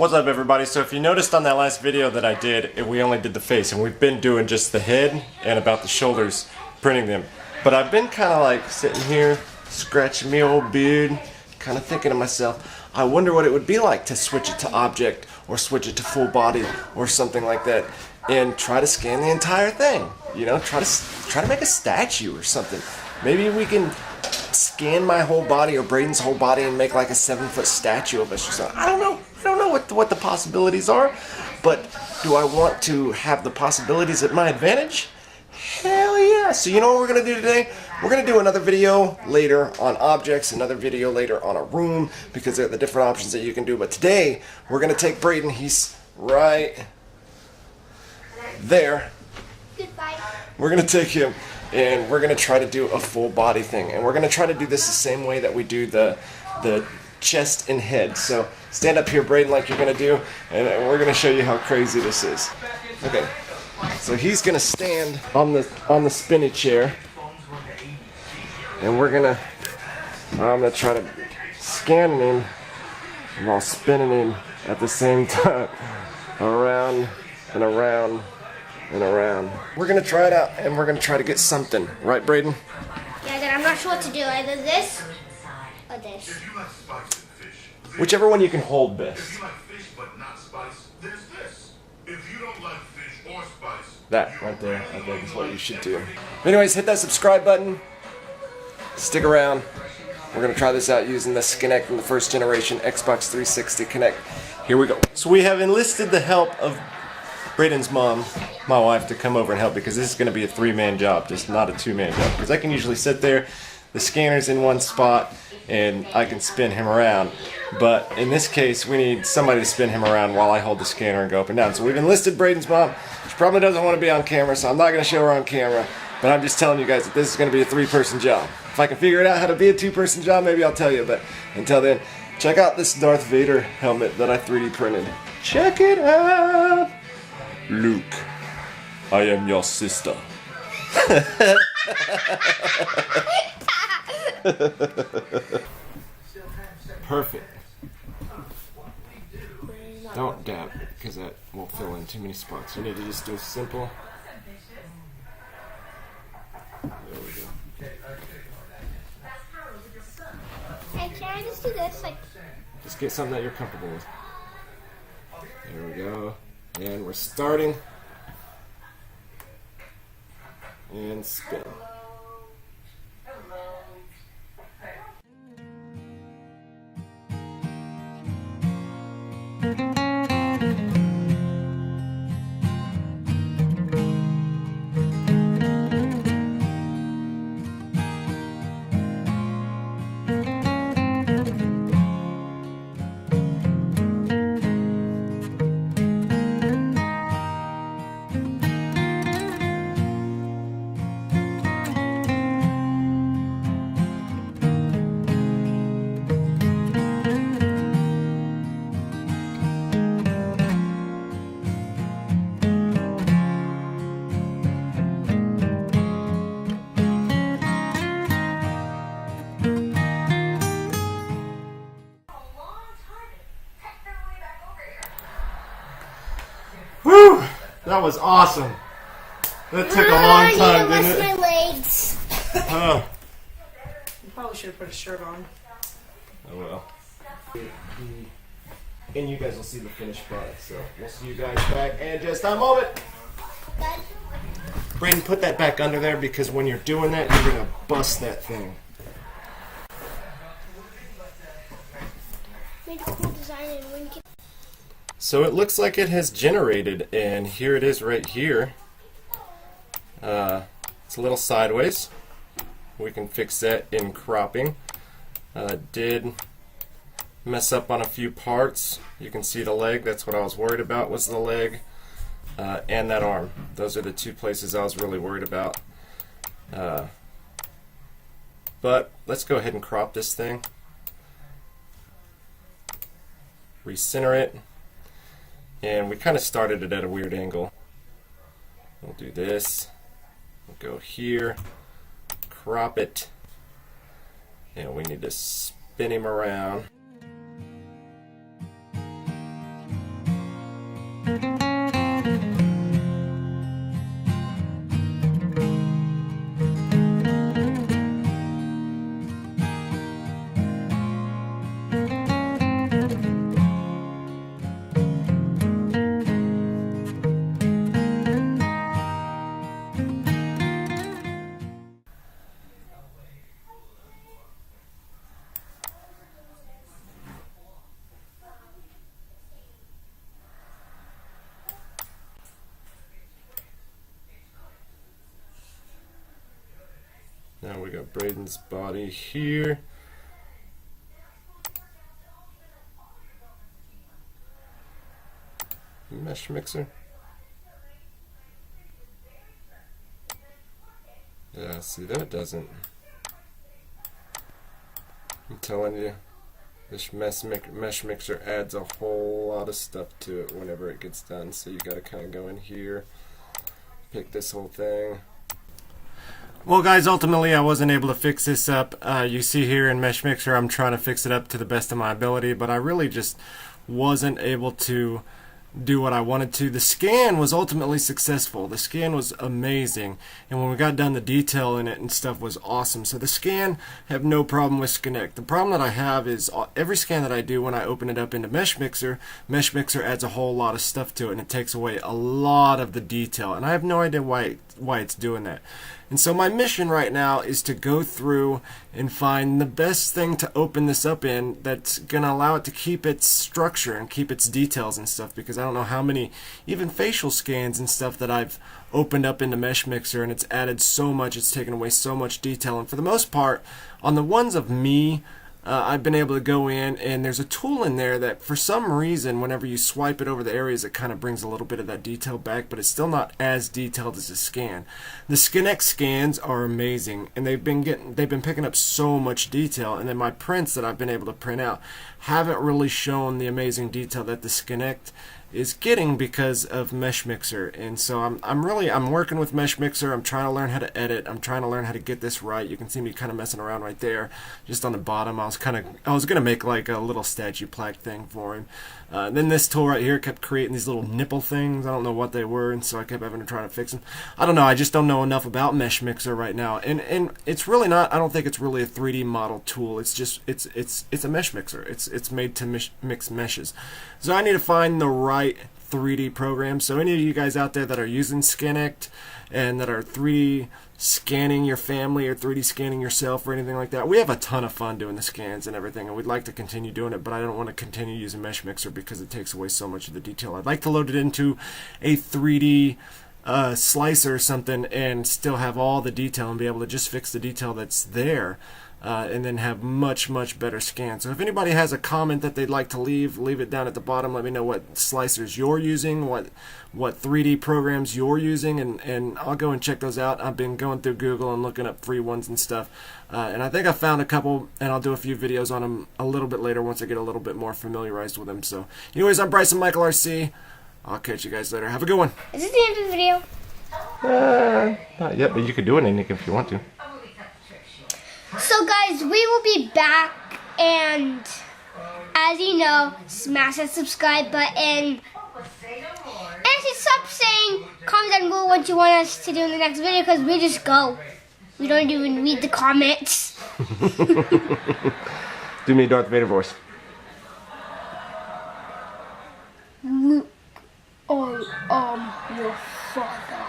What's up, everybody? So if you noticed on that last video that I did, we only did the face, and we've been doing just the head and about the shoulders, printing them. But I've been kind of like sitting here, scratching me old beard, kind of thinking to myself, I wonder what it would be like to switch it to object, or switch it to full body, or something like that, and try to scan the entire thing. You know, try to make a statue or something. Maybe we can scan my whole body or Braydens' whole body and make like a 7-foot statue of us or something. I don't know what the possibilities are, but do I want to have the possibilities at my advantage? Hell yeah! So you know what we're going to do today? We're going to do another video later on objects, another video later on a room, because they're the different options that you can do. But today, we're going to take Brayden. He's right there. Goodbye. We're going to take him and we're going to try to do a full body thing. And we're going to try to do this the same way that we do the chest and head. So stand up here, Brayden, like you're going to do, and we're going to show you how crazy this is. Okay, so he's going to stand on the spinny chair, and I'm going to try to scan him while spinning him at the same time, around and around and around. We're going to try it out, and we're going to try to get something. Right, Brayden? Yeah, then I'm not sure what to do. Either this or this. Whichever one you can hold best. That right there, I think is what you should do. Anyways, hit that subscribe button. Stick around. We're going to try this out using the Skanect from the first generation Xbox 360 Connect. Here we go. So we have enlisted the help of Brayden's mom, my wife, to come over and help, because this is going to be a 3-man job, just not a 2-man job. Because I can usually sit there, the scanner's in one spot, and I can spin him around. But in this case, we need somebody to spin him around while I hold the scanner and go up and down. So we've enlisted Brayden's mom. She probably doesn't want to be on camera, so I'm not going to show her on camera. But I'm just telling you guys that this is going to be a 3-person job. If I can figure it out how to be a 2-person job, maybe I'll tell you. But until then, check out this Darth Vader helmet that I 3D printed. Check it out! Luke, I am your sister. Perfect. Don't dab, because that will fill in too many spots. You need to just do simple. There we go. Hey, can I just do this? Like, Just get something that you're comfortable with. There we go. And we're starting. And spin. Whew! That was awesome. That took a long time, didn't it? my legs. Oh. You probably should have put a shirt on. Oh well. And you guys will see the finished product, so we'll see you guys back in just a moment. Brayden, put that back under there, because when you're doing that, you're going to bust that thing. Made a cool design and when can... So it looks like it has generated, and here it is right here. It's a little sideways. We can fix that in cropping. Did mess up on a few parts. You can see the leg. That's what I was worried about, was the leg and that arm. Those are the 2 places I was really worried about. But let's go ahead and crop this thing. Recenter it. And we kind of started it at a weird angle. We'll do this. We'll go here. Crop it. And we need to spin him around. we got Braydens' body here. Mesh mixer. Yeah, see, that doesn't. I'm telling you, this mesh mixer adds a whole lot of stuff to it whenever it gets done. So you gotta kind of go in here, pick this whole thing. Well guys, ultimately I wasn't able to fix this up. You see here in Mesh Mixer I'm trying to fix it up to the best of my ability, but I really just wasn't able to do what I wanted to. The scan was ultimately successful. The scan was amazing, and when we got done, the detail in it and stuff was awesome. So the scan, have no problem with Skanect. The problem that I have is every scan that I do, when I open it up into Mesh Mixer adds a whole lot of stuff to it, and it takes away a lot of the detail, and I have no idea why it's doing that. And so my mission right now is to go through and find the best thing to open this up in that's going to allow it to keep its structure and keep its details and stuff, because I don't know how many even facial scans and stuff that I've opened up into Mesh Mixer, and it's added so much, it's taken away so much detail. And for the most part, on the ones of me, I've been able to go in, and there's a tool in there that for some reason whenever you swipe it over the areas, it kind of brings a little bit of that detail back, but it's still not as detailed as a scan. The Skanect scans are amazing, and they've been picking up so much detail, and then my prints that I've been able to print out haven't really shown the amazing detail that the Skanect is getting because of Mesh Mixer. And so I'm working with Mesh Mixer. I'm trying to learn how to edit. I'm trying to learn how to get this right. You can see me kind of messing around right there, just on the bottom. I was gonna make like a little statue plaque thing for him. Then this tool right here kept creating these little nipple things. I don't know what they were, and so I kept having to try to fix them. I don't know. I just don't know enough about Mesh Mixer right now, and it's really not. I don't think it's really a 3D model tool. It's just it's a Mesh Mixer. It's made to mix meshes. So I need to find the right 3D program. So any of you guys out there that are using Skanect and that are 3D scanning your family or 3D scanning yourself or anything like that, we have a ton of fun doing the scans and everything, and we'd like to continue doing it, but I don't want to continue using Mesh Mixer because it takes away so much of the detail. I'd like to load it into a 3D slicer or something and still have all the detail and be able to just fix the detail that's there. And then have much better scans. So if anybody has a comment that they'd like to leave it down at the bottom. Let me know what slicers you're using, what 3D programs you're using, and I'll go and check those out. I've been going through Google and looking up free ones and stuff, and I think I found a couple, and I'll do a few videos on them a little bit later once I get a little bit more familiarized with them. So anyways, I'm Bryson Michael RC. I'll catch you guys later. Have a good one. Is this the end of the video? Not yet, but you could do anything if you want to. So guys, we will be back, and as you know, smash that subscribe button. And stop saying, comment down below what you want us to do in the next video, because we just go. We don't even read the comments. Do me Darth Vader voice. Luke, or your father.